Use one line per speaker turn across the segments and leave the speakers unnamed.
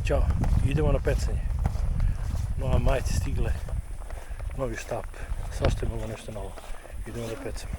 Ćao, idemo na pecanje. Nova majice stigle, novi štap, svašta je bilo nešto novo. Idemo da pecamo.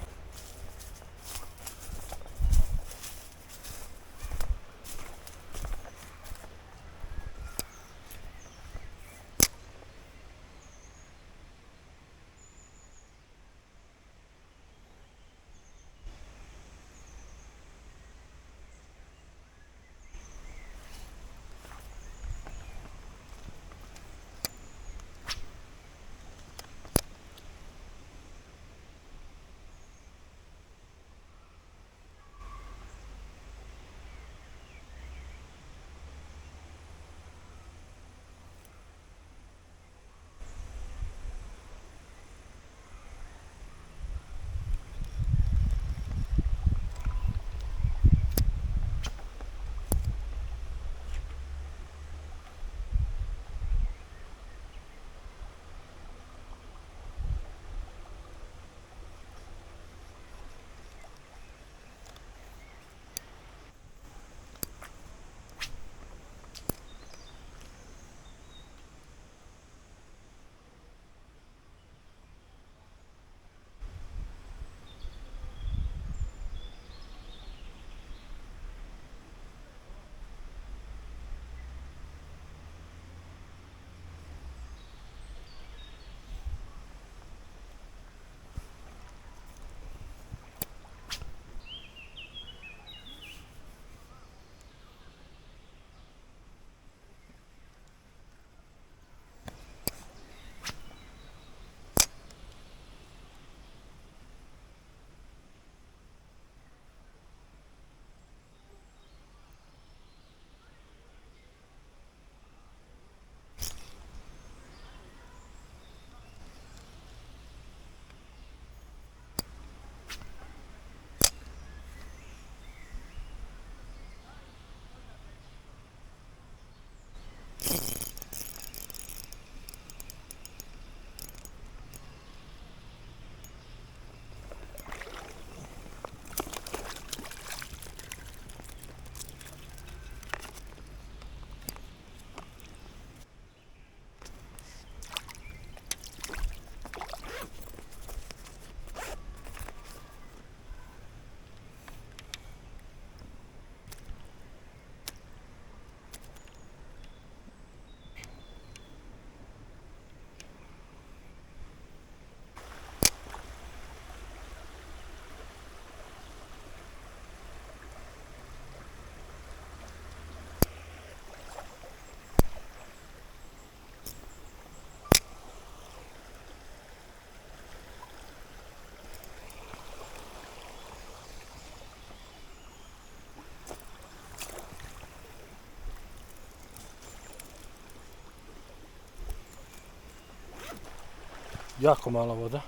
Jako mala voda,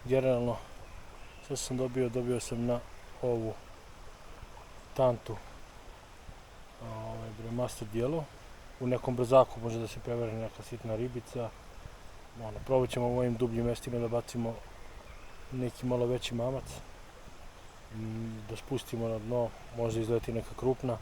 generalno sve sam dobio sam na ovu tantu master dijelu. U nekom brzaku može da se prevare neka sitna ribica. Probat ćemo u ovim dubljim mestima da bacimo neki malo veći mamac, da spustimo na dno, možda izleti neka krupna.